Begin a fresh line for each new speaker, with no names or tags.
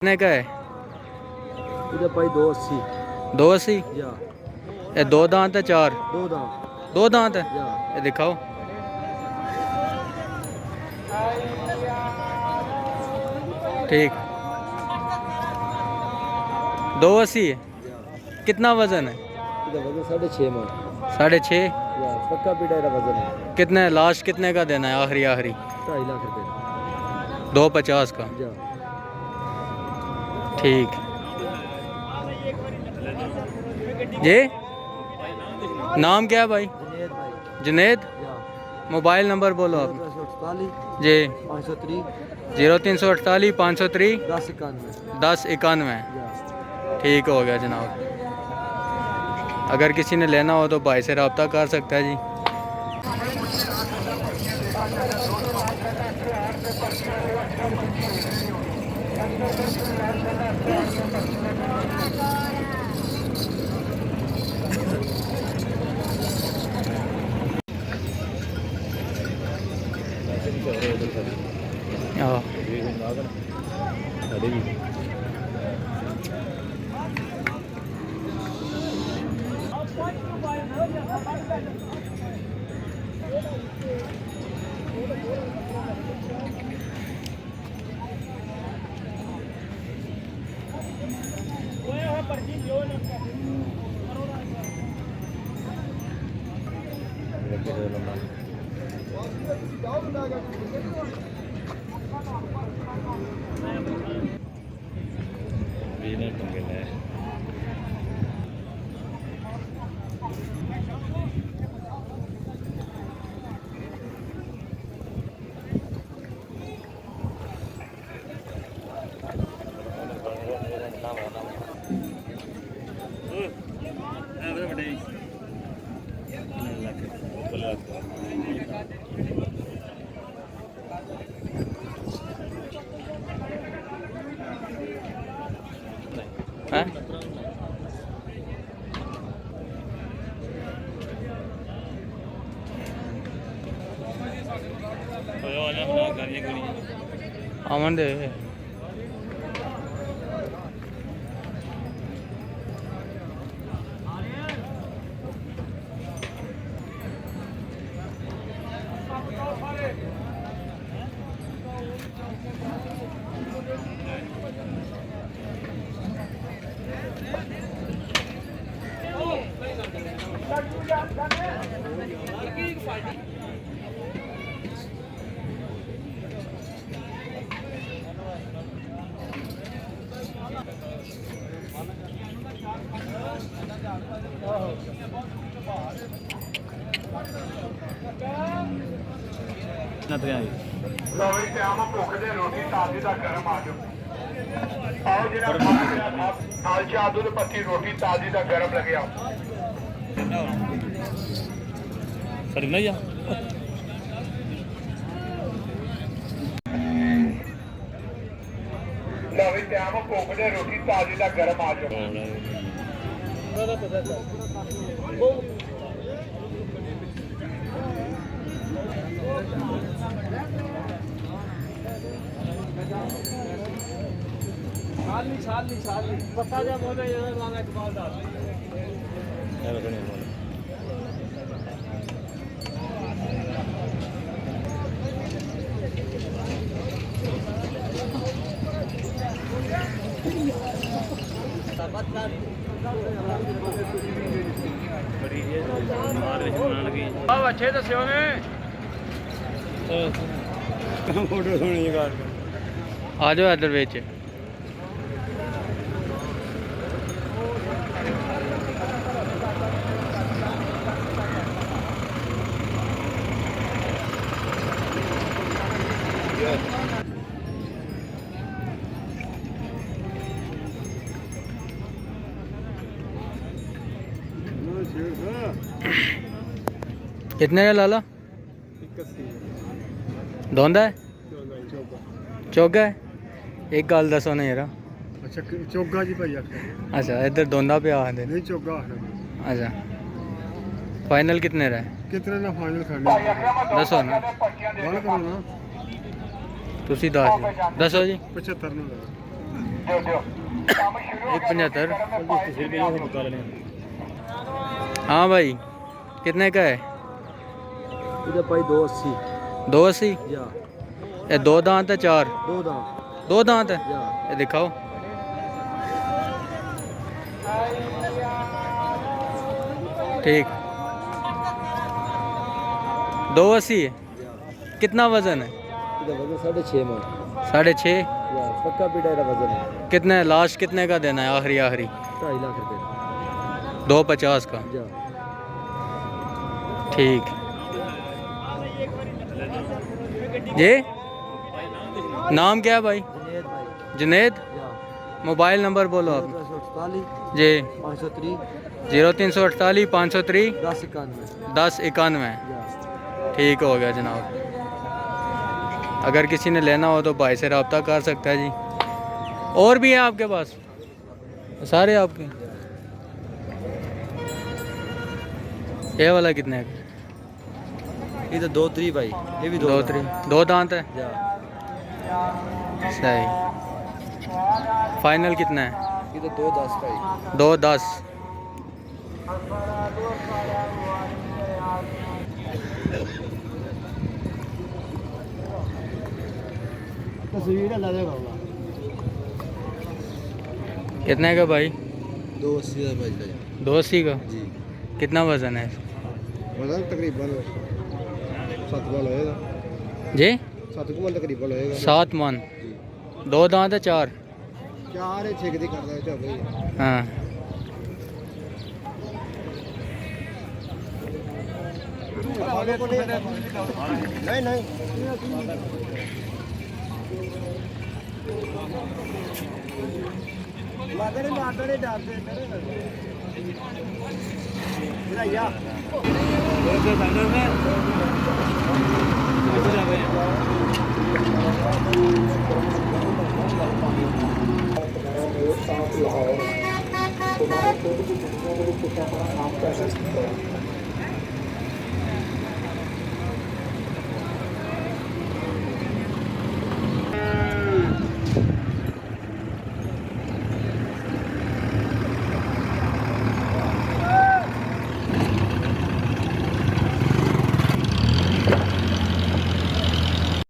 कितने का है?
इधर भाई 280।
280?
या
ये दो दांत है चार?
दो दांत।
दो दांत है।
या
ये दिखाओ। ठीक, 280 है।
या
कितना वजन है?
इधर वजन 6.5 मन।
6.5?
या पक्का पीटा वजन है।
कितने लास्ट कितने का देना है? आखिरी आखिरी
2.5 लाख रुपए।
250 का।
या
ठीक जी। नाम क्या है भाई?
जुनेद भाई।
जुनेद।
या
मोबाइल नंबर बोलो आप
348
जी।
503
0348 503
1091।
1091।
या
ठीक हो गया जनाब। अगर किसी ने लेना हो तो भाई से रब्ता कर सकता है जी। हाँ हैं? अमन दे
ਲੋਈ ਤੇ ਆਮ ਭੁੱਖ ਦੇ ਰੋਟੀ ਤਾਜ਼ੀ ਦਾ ਗਰਮ ਆ ਜਾਓ। ਆਓ ਜਿਹੜਾ ਥਾਲ ਚ ਆਦੂ ਦੇ ਪੱਤੀ ਰੋਟੀ ਤਾਜ਼ੀ ਦਾ ਗਰਮ ਲੱਗਿਆ।
ਸੜੀ ਨਾ ਜਾ
ਲੋਈ ਤੇ ਆਮ ਭੁੱਖ ਦੇ ਰੋਟੀ ਤਾਜ਼ੀ ਦਾ ਗਰਮ ਆ ਜਾਓ।
पता जब होने ये इकबाल डाल
अच्छे दस्यो ने
फोटो सोनी कार
आ जाओ इधर बेच। कितने का लाला?
81
धोंदा है?
चौका
चौका है? एक गल दसो ना यार।
अच्छा चौका जी भाई आखिर
अच्छा इधर धोंदा पे आखदे।
नहीं चौका आखिर।
अच्छा फाइनल कितने रहा है?
कितने ना फाइनल करने
दसो ना।
गल करो ना
तुसी दस दसो जी।
75 ना
175।
बता लेने
हाँ भाई, कितने का है?
इधर भाई 280
280।
या
ये दो दांत है, चार?
2 दाम
दो दांत है।
या
ये दिखाओ। ठीक, 280 है। कितना वजन है?
इधर वजन 6.5 मन
6.5।
या पक्का पीटा इधर वजन है
कितने लास्ट कितने का देना है? आखिरी
2.5 लाख रुपए
250 का।
या
ठीक जी। नाम क्या है भाई?
जुनेद भाई
जुनेद।
या
मोबाइल नंबर बोलो आप
348
जी।
503
0348 503
1091
1091।
या
ठीक हो गया जनाब। अगर किसी ने लेना हो तो भाई से रब्ता कर सकता है जी। और भी है आपके पास? सारे आपके? ये वाला कितने का?
इधर 2-3 भाई ये भी
2 3 2 दांत है।
या
सही। फाइनल कितना है?
इधर 2-10 भाई
2-10।
तस्वीर लगेगा
कितने का भाई?
280 भाई
280 का।
जी
कितना वजन है?
वजन तकरीबन 7 मन होएगा
जी
7 मन तकरीबन होएगा
7 मन।
जी
2 दांत है, 4?
4 है 6 दी करदा है चल
हाँ।
नहीं नहीं मादरे मादरे डालते भैया
लाहौर तुम्हारे